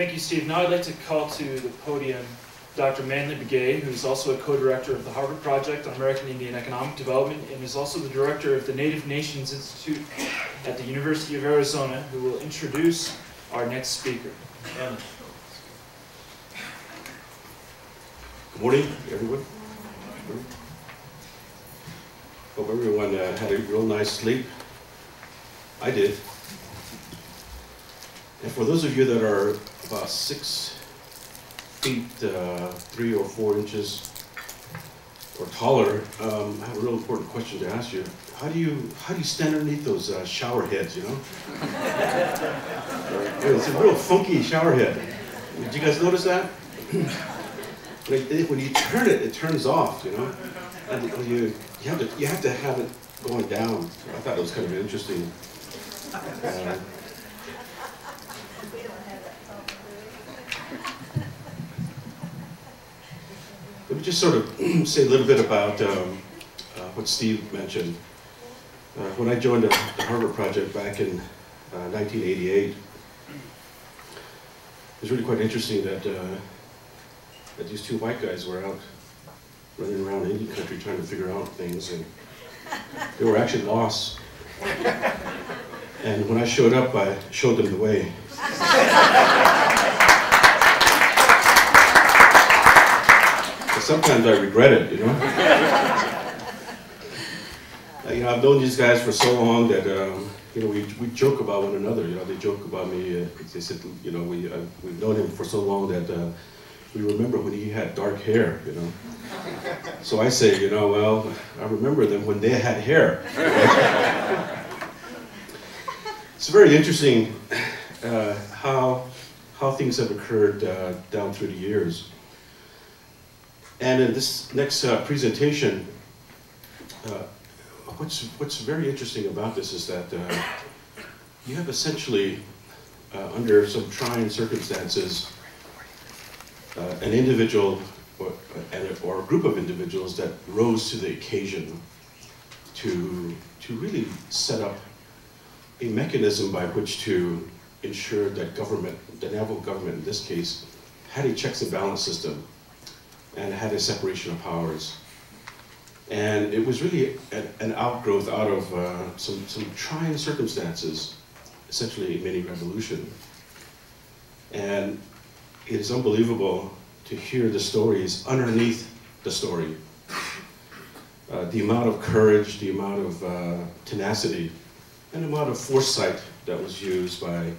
Thank you, Steve. Now I'd like to call to the podium Dr. Manley Begay, who's also a co-director of the Harvard Project on American Indian Economic Development and is also the director of the Native Nations Institute at the University of Arizona, who will introduce our next speaker. Manley. Good morning, everyone. Hope everyone had a real nice sleep. I did. And for those of you that are about 6 feet, 3 or 4 inches or taller, I have a real important question to ask you. How do you stand underneath those shower heads, you know? It's a real funky shower head. Did you guys notice that? When you turn it, it turns off, you know? And you have to have it going down. I thought it was kind of interesting. Let me just sort of say a little bit about what Steve mentioned. When I joined the Harvard Project back in 1988, it was really quite interesting that these 2 white guys were out running around Indian country trying to figure out things, and they were actually lost. And when I showed up, I showed them the way. Sometimes I regret it, you know. I've known these guys for so long that we joke about one another. You know, they joke about me. They said, you know, we've known him for so long that we remember when he had dark hair. You know. So I say, you know, well, I remember them when they had hair. It's very interesting how things have occurred down through the years. And in this next presentation, what's very interesting about this is that you have essentially, under some trying circumstances, an individual or a group of individuals that rose to the occasion to really set up a mechanism by which to ensure that government, the Navajo government in this case, had a checks and balance system and had a separation of powers. And it was really an outgrowth out of some trying circumstances, essentially a mini revolution. And it is unbelievable to hear the stories underneath the story. The amount of courage, the amount of tenacity, and the amount of foresight that was used by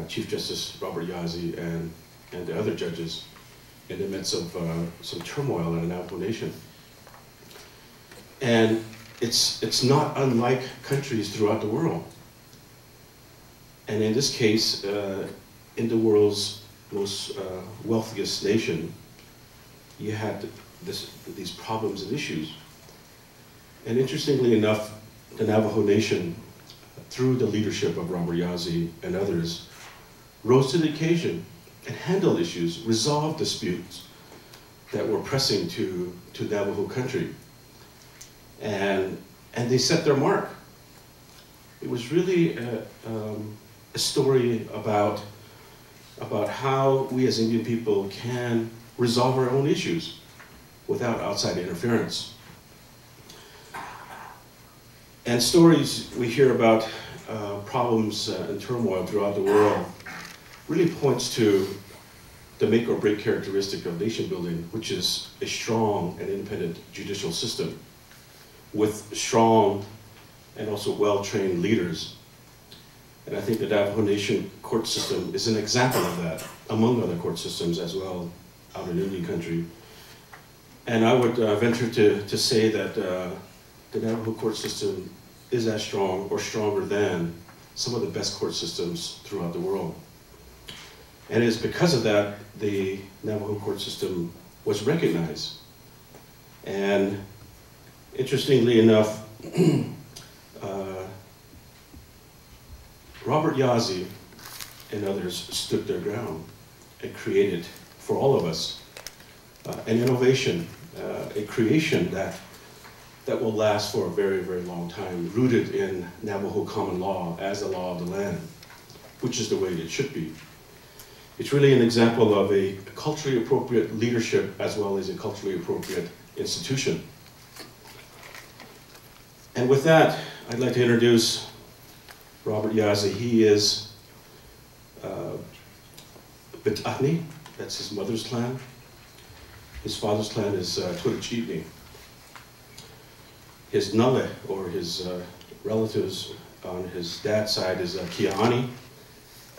Chief Justice Robert Yazzie and the other judges in the midst of some turmoil in the Navajo Nation. And it's not unlike countries throughout the world. And in this case, in the world's most wealthiest nation, you had these problems and issues. And interestingly enough, the Navajo Nation, through the leadership of Robert Yazzie and others, rose to the occasion and handle issues, resolve disputes that were pressing to Navajo country. And they set their mark. It was really a story about how we as Indian people can resolve our own issues without outside interference. And stories we hear about problems and turmoil throughout the world really points to the make or break characteristic of nation building, which is a strong and independent judicial system with strong and also well-trained leaders. And I think the Navajo Nation court system is an example of that, among other court systems as well out in Indian country. And I would venture to say that the Navajo court system is as strong or stronger than some of the best court systems throughout the world. And it is because of that the Navajo court system was recognized. And interestingly enough, Robert Yazzie and others stood their ground and created, for all of us, an innovation, a creation that will last for a very, very long time, rooted in Navajo common law as the law of the land, which is the way it should be. It's really an example of a culturally appropriate leadership as well as a culturally appropriate institution. And with that, I'd like to introduce Robert Yazzie. He is Bitahni, that's his mother's clan. His father's clan is Twitachitni. His Nale, or his relatives on his dad's side, is Kiani.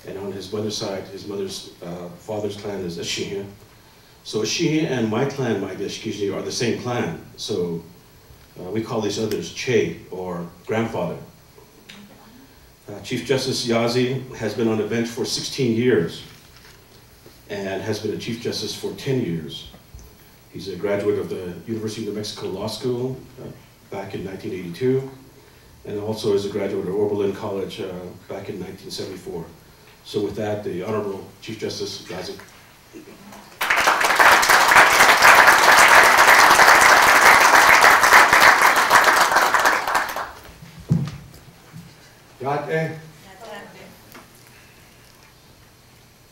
And on his mother's side, his mother's father's clan is Ashiya. So Ashiya and my clan, my Deshkishi, are the same clan. So we call these others Che, or grandfather. Chief Justice Yazzie has been on the bench for 16 years and has been a Chief Justice for 10 years. He's a graduate of the University of New Mexico Law School back in 1982, and also is a graduate of Oberlin College back in 1974. So with that, the Honorable Chief Justice Yazzie. Yate.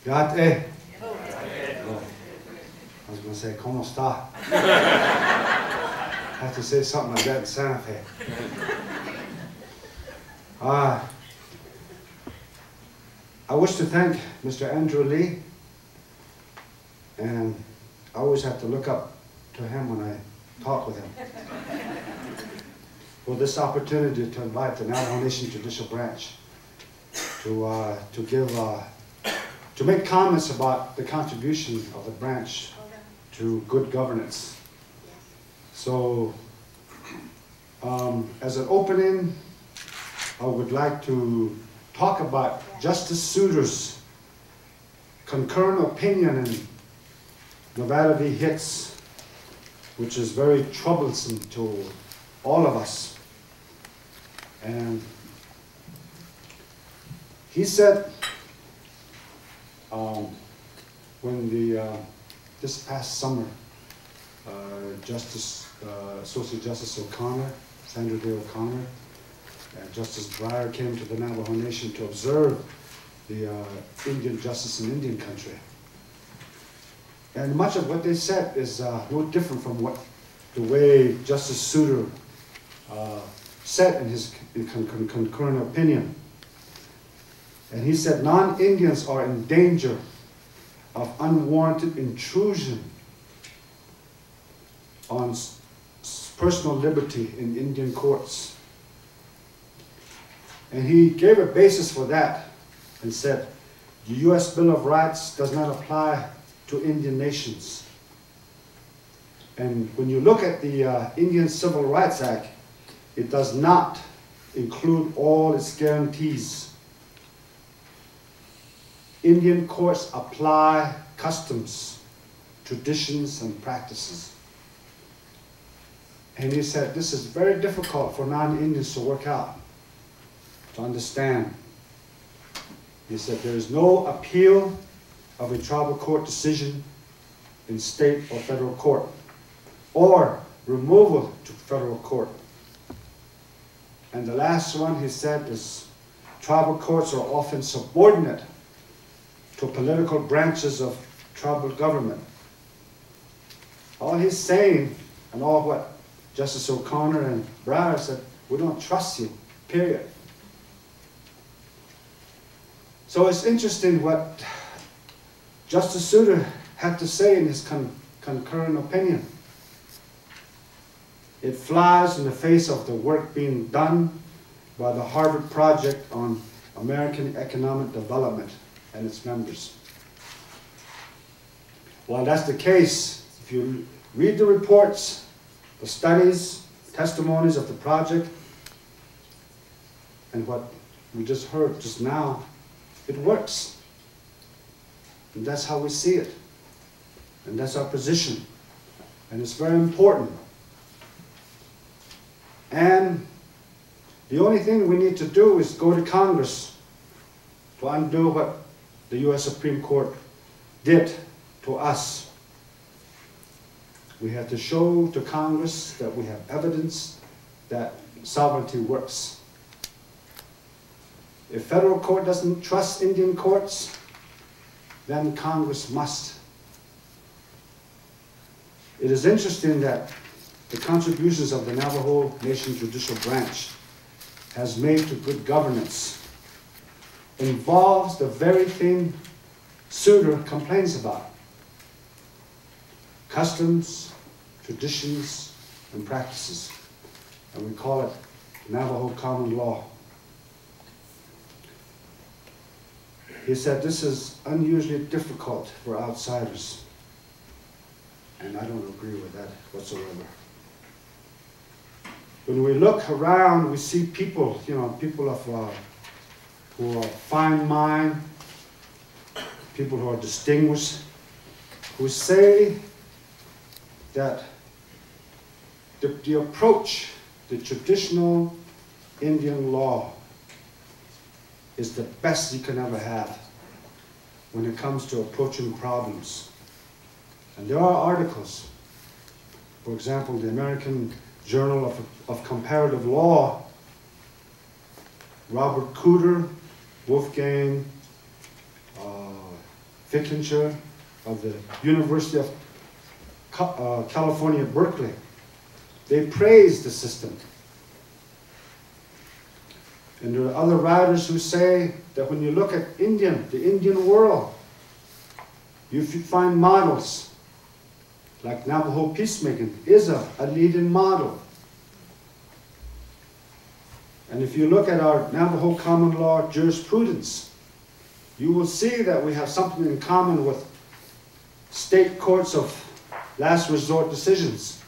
Yate. I was going to say, ¿Cómo está? I have to say something like that in Santa Fe. I wish to thank Mr. Andrew Lee, and I always have to look up to him when I talk with him, for this opportunity to invite the Navajo Nation Judicial Branch to make comments about the contribution of the branch to good governance. So, as an opening, I would like to talk about Justice Souter's concurrent opinion in Nevada v. Hicks, which is very troublesome to all of us. And he said, when this past summer, Associate Justice O'Connor, Sandra Day O'Connor, and Justice Breyer came to the Navajo Nation to observe the Indian justice in Indian country. And much of what they said is no different from the way Justice Souter said in his concurrent opinion. And he said, non-Indians are in danger of unwarranted intrusion on personal liberty in Indian courts. And he gave a basis for that and said, the U.S. Bill of Rights does not apply to Indian nations. And when you look at the Indian Civil Rights Act, it does not include all its guarantees. Indian courts apply customs, traditions, and practices. And he said this is very difficult for non-Indians to work out, to understand. He said there is no appeal of a tribal court decision in state or federal court, or removal to federal court. And the last one he said is tribal courts are often subordinate to political branches of tribal government. All he's saying, and all what Justice O'Connor and Breyer said, we don't trust you, period. So it's interesting what Justice Souter had to say in his concurrent opinion. It flies in the face of the work being done by the Harvard Project on American Economic Development and its members. While that's the case, if you read the reports, the studies, testimonies of the project, and what we just heard just now, it works. And that's how we see it. And that's our position. And it's very important. And the only thing we need to do is go to Congress to undo what the U.S. Supreme Court did to us. We have to show to Congress that we have evidence that sovereignty works. If federal court doesn't trust Indian courts, then Congress must. It is interesting that the contributions of the Navajo Nation Judicial Branch has made to good governance involves the very thing Souter complains about: customs, traditions, and practices. And we call it Navajo common law. He said this is unusually difficult for outsiders. And I don't agree with that whatsoever. When we look around, we see people, people of who are fine mind, people who are distinguished, who say that the approach, the traditional Indian law, is the best you can ever have when it comes to approaching problems. And there are articles, for example, the American Journal of Comparative Law, Robert Cooter, Wolfgang Fickinger of the University of California, Berkeley. They praise the system. And there are other writers who say that when you look at the Indian world, you find models like Navajo Peacemaking is a leading model. And if you look at our Navajo common law jurisprudence, you will see that we have something in common with state courts of last resort decisions.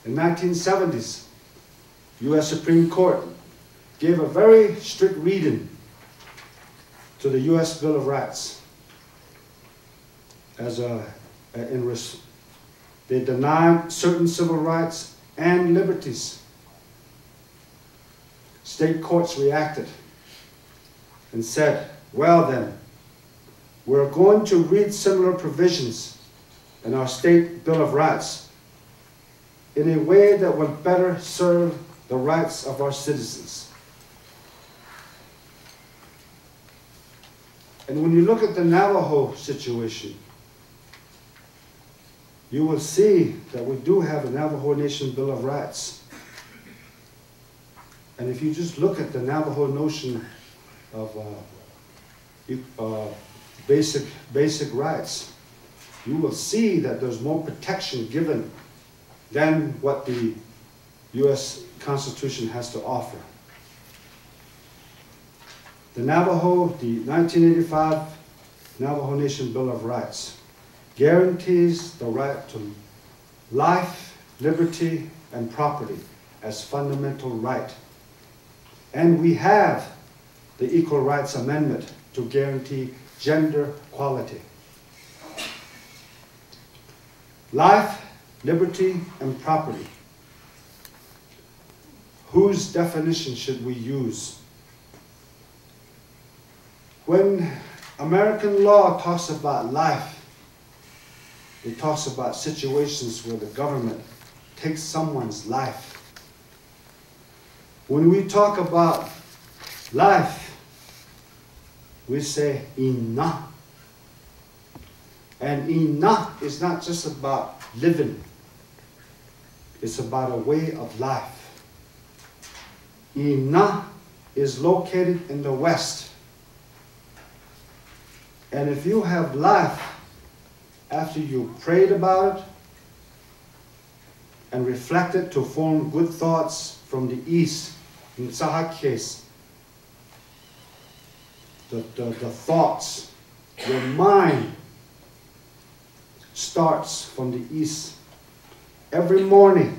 In 1970s, U.S. Supreme Court gave a very strict reading to the U.S. Bill of Rights. They denied certain civil rights and liberties. State courts reacted and said, well then, we're going to read similar provisions in our state Bill of Rights in a way that will better serve the rights of our citizens. And when you look at the Navajo situation, you will see that we do have a Navajo Nation Bill of Rights. And if you just look at the Navajo notion of basic rights, you will see that there's more protection given than what the U.S. Constitution has to offer. The 1985 Navajo Nation Bill of Rights guarantees the right to life, liberty, and property as fundamental right. And we have the Equal Rights Amendment to guarantee gender equality. Life, liberty, and property. Whose definition should we use? When American law talks about life, it talks about situations where the government takes someone's life. When we talk about life, we say ina. And ina is not just about living. It's about a way of life. Ina is located in the West. And if you have life after you prayed about it and reflected to form good thoughts from the East, in Tzahak case, the thoughts, your mind starts from the East every morning.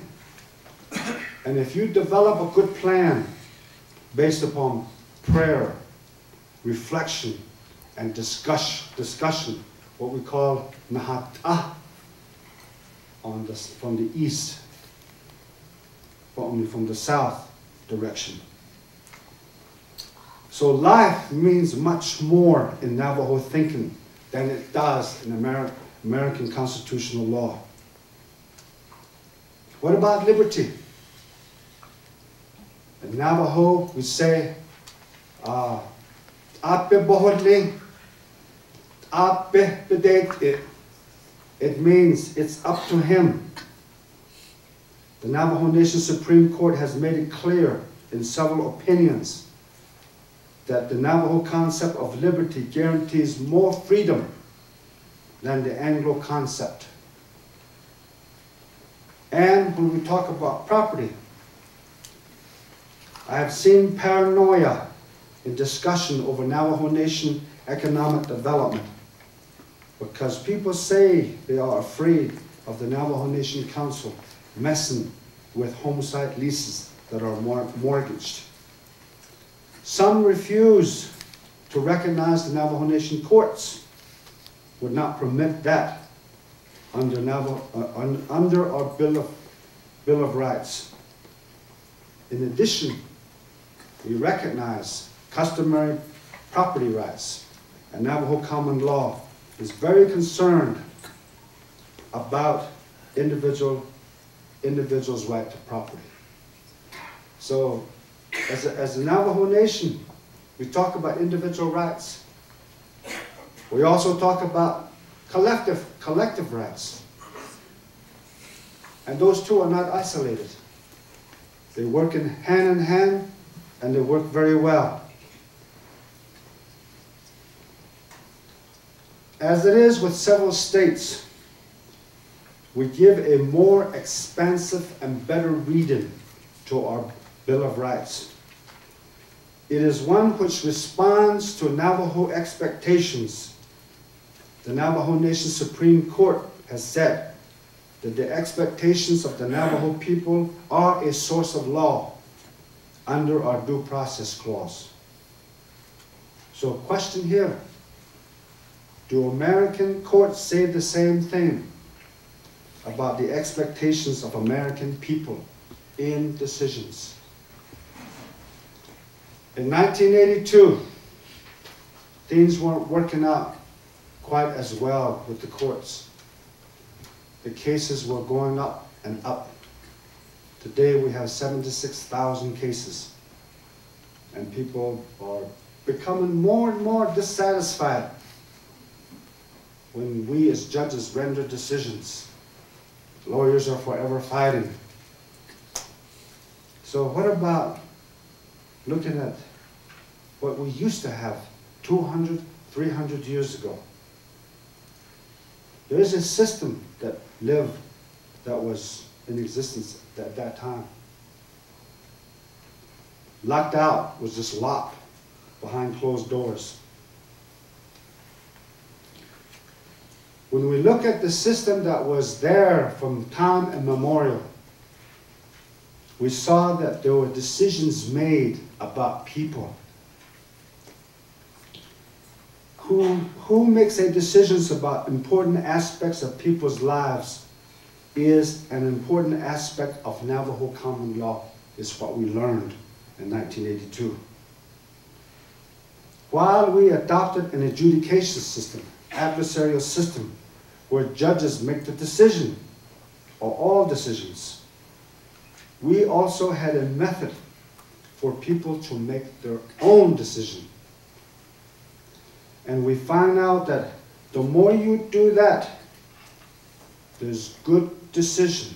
And if you develop a good plan based upon prayer, reflection, and discussion, what we call nahata from the east, only from the south direction. So life means much more in Navajo thinking than it does in American constitutional law. What about liberty? In Navajo, we say, ape bohodli, Appendix A. It means it's up to him. The Navajo Nation Supreme Court has made it clear in several opinions that the Navajo concept of liberty guarantees more freedom than the Anglo concept. And when we talk about property, I have seen paranoia in discussion over Navajo Nation economic development because people say they are afraid of the Navajo Nation Council messing with homicide leases that are mortgaged. Some refuse to recognize the Navajo Nation courts, would not permit that under our Bill of Rights. In addition, we recognize customary property rights, and Navajo common law is very concerned about individuals' right to property. So, as a Navajo Nation, we talk about individual rights. We also talk about collective rights. And those two are not isolated. They work in hand, and they work very well. As it is with several states, we give a more expansive and better reading to our Bill of Rights. It is one which responds to Navajo expectations. The Navajo Nation Supreme Court has said that the expectations of the Navajo people are a source of law under our Due Process Clause. So, question here, do American courts say the same thing about the expectations of American people in decisions? In 1982, things weren't working out quite as well with the courts. The cases were going up and up. Today we have 76,000 cases, and people are becoming more and more dissatisfied when we as judges render decisions. Lawyers are forever fighting. So what about looking at what we used to have 200, 300 years ago? There is a system that was in existence at that time. Locked out was just locked behind closed doors. When we look at the system that was there from time immemorial, we saw that there were decisions made about people. Who makes a decisions about important aspects of people's lives is an important aspect of Navajo common law, is what we learned in 1982. While we adopted an adjudication system, adversarial system, where judges make the decision, or all decisions, we also had a method for people to make their own decision. And we find out that the more you do that, there's good decision,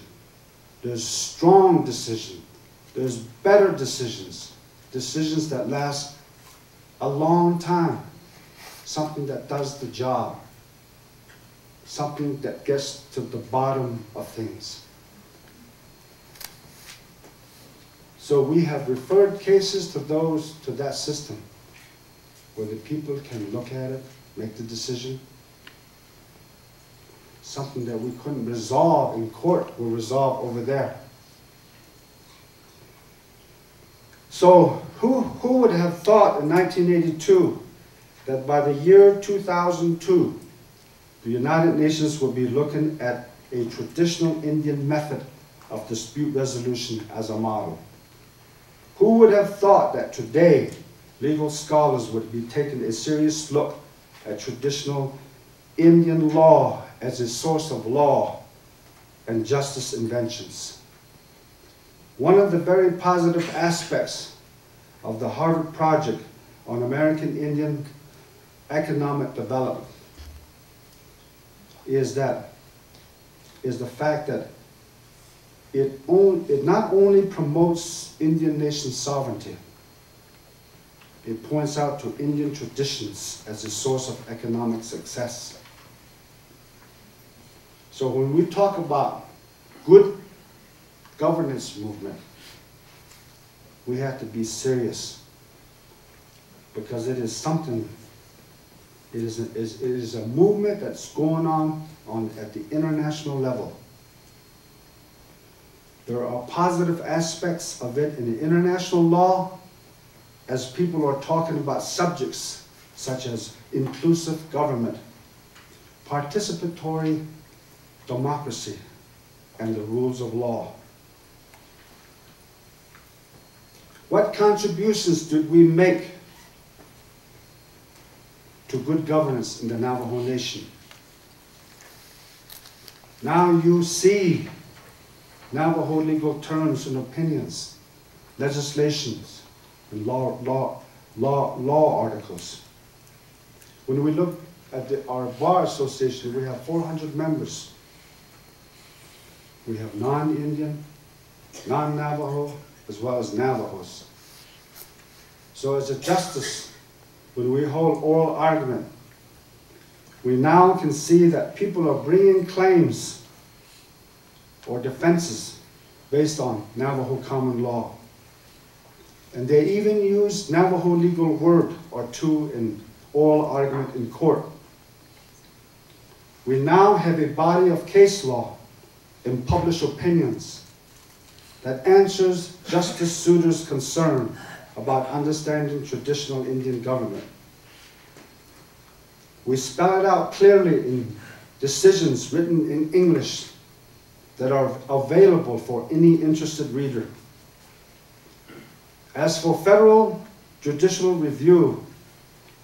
there's strong decision, there's better decisions, decisions that last a long time, something that does the job, something that gets to the bottom of things. So we have referred cases to that system, where the people can look at it, make the decision. Something that we couldn't resolve in court will resolve over there. So who would have thought in 1982 that by the year 2002, the United Nations would be looking at a traditional Indian method of dispute resolution as a model? Who would have thought that today legal scholars would be taking a serious look at traditional Indian law as a source of law and justice inventions? One of the very positive aspects of the Harvard Project on American Indian economic development is the fact that it not only promotes Indian nation sovereignty, it points out to Indian traditions as a source of economic success. So when we talk about good governance movement, we have to be serious, because it is something, it is a movement that's going on at the international level. There are positive aspects of it in the international law, as people are talking about subjects such as inclusive government, participatory democracy, and the rules of law. What contributions did we make to good governance in the Navajo Nation? Now you see Navajo legal terms and opinions, legislations, and law articles. When we look at our bar association, we have 400 members. We have non-Indian, non-Navajo, as well as Navajos. So as a justice, when we hold oral argument, we now can see that people are bringing claims or defenses based on Navajo common law. And they even use Navajo legal word or two in oral argument in court. We now have a body of case law and published opinions that answers Justice Souter's concern about understanding traditional Indian government. We spell it out clearly in decisions written in English that are available for any interested reader. As for federal judicial review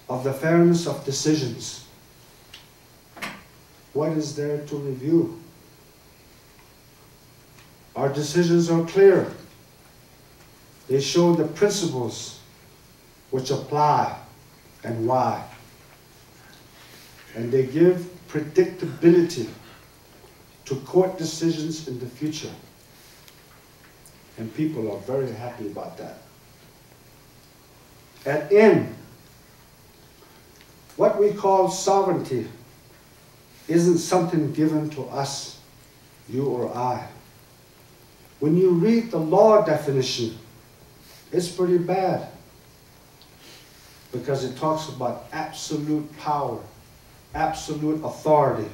of the fairness of decisions, what is there to review? Our decisions are clear. They show the principles which apply and why. And they give predictability to court decisions in the future. And people are very happy about that. At end, what we call sovereignty isn't something given to us, you or I. When you read the law definition, it's pretty bad, because it talks about absolute power, absolute authority.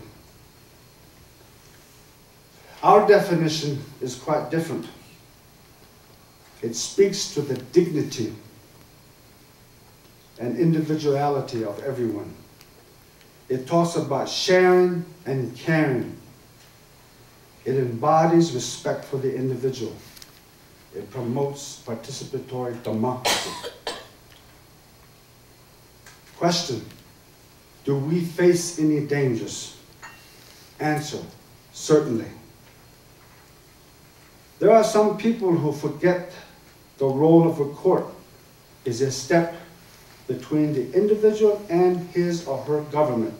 Our definition is quite different. It speaks to the dignity and individuality of everyone. It talks about sharing and caring. It embodies respect for the individual. It promotes participatory democracy. Question: do we face any dangers? Answer: certainly. There are some people who forget the role of a court is a step between the individual and his or her government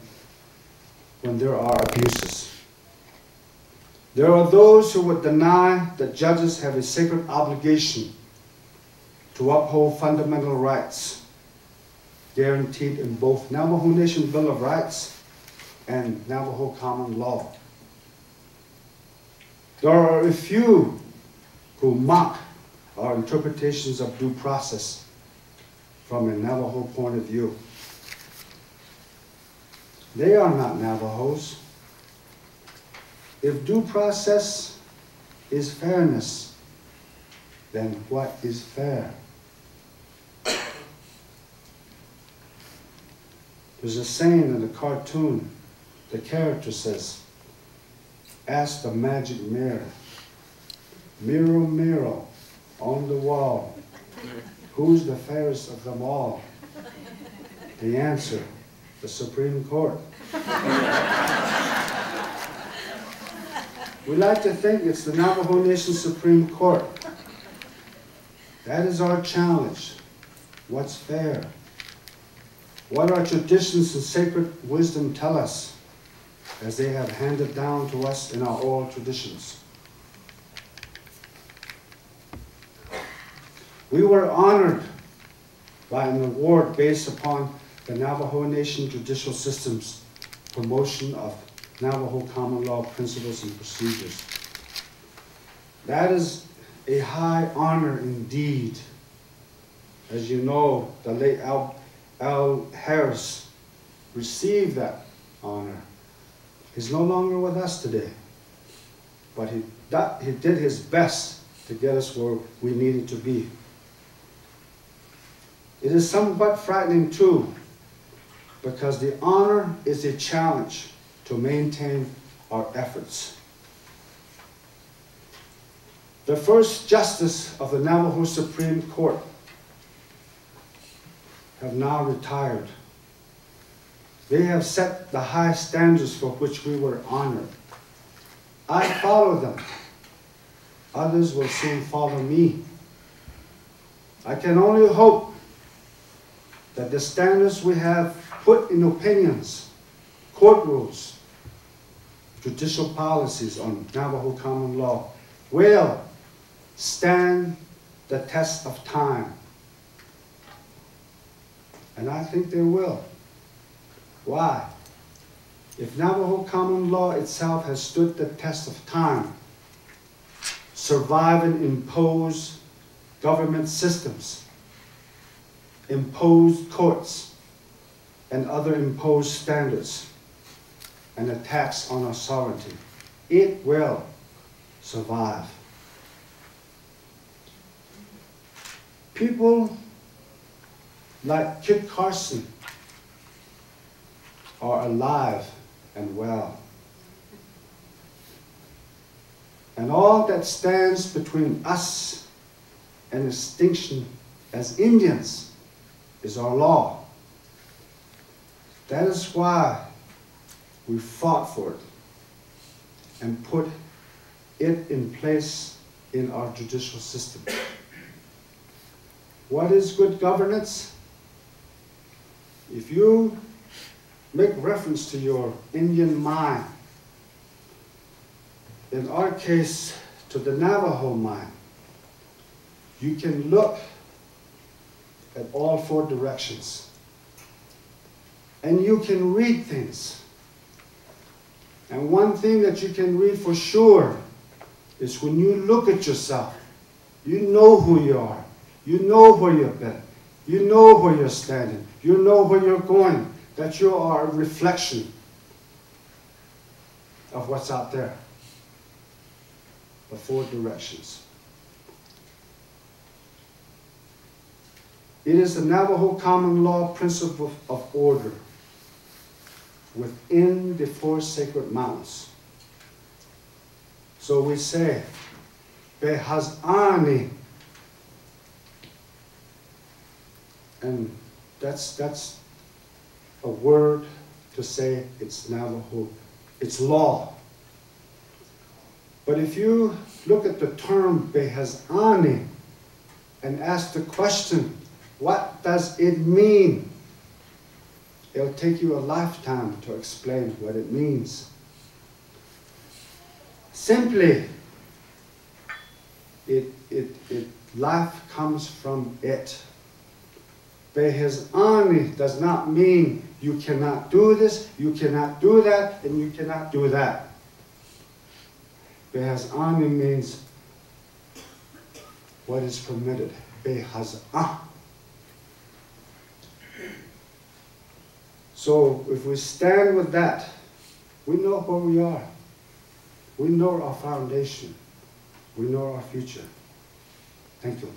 when there are abuses. There are those who would deny that judges have a sacred obligation to uphold fundamental rights guaranteed in both Navajo Nation Bill of Rights and Navajo common law. There are a few who mock our interpretations of due process from a Navajo point of view. They are not Navajos. If due process is fairness, then what is fair? There's a saying in the cartoon, the character says, ask the magic mirror, mirror, mirror on the wall, who's the fairest of them all? The answer, the Supreme Court. We like to think it's the Navajo Nation Supreme Court. That is our challenge. What's fair? What our traditions and sacred wisdom tell us? as they have handed down to us in our oral traditions. We were honored by an award based upon the Navajo Nation Judicial System's promotion of Navajo common law principles and procedures. That is a high honor indeed. As you know, the late Al Harris received that honor. He's no longer with us today, but he did his best to get us where we needed to be. It is somewhat frightening too, because the honor is a challenge to maintain our efforts. The first justice of the Navajo Supreme Court have now retired. They have set the high standards for which we were honored. I follow them. Others will soon follow me. I can only hope that the standards we have put in opinions, court rules, judicial policies on Navajo common law will stand the test of time. And I think they will. Why? If Navajo common law itself has stood the test of time, survive and impose government systems, imposed courts, and other imposed standards, and attacks on our sovereignty, it will survive. People like Kit Carson are alive and well. And all that stands between us and extinction as Indians is our law. That is why we fought for it and put it in place in our judicial system. What is good governance? If you make reference to your Indian mind, in our case, to the Navajo mind, you can look at all four directions. And you can read things. And one thing that you can read for sure is when you look at yourself, you know who you are. You know where you've been. You know where you're standing. You know where you're going. That you are a reflection of what's out there. The four directions. It is the Navajo common law principle of order within the four sacred mountains. So we say, Behazani. And that's a word to say it's Navajo, it's law. But if you look at the term Behazani and ask the question, what does it mean? It'll take you a lifetime to explain what it means. Simply, life comes from it. Behazani does not mean you cannot do this, you cannot do that, and you cannot do that. Behazani means what is permitted. Behazah. So if we stand with that, we know where we are. We know our foundation. We know our future. Thank you.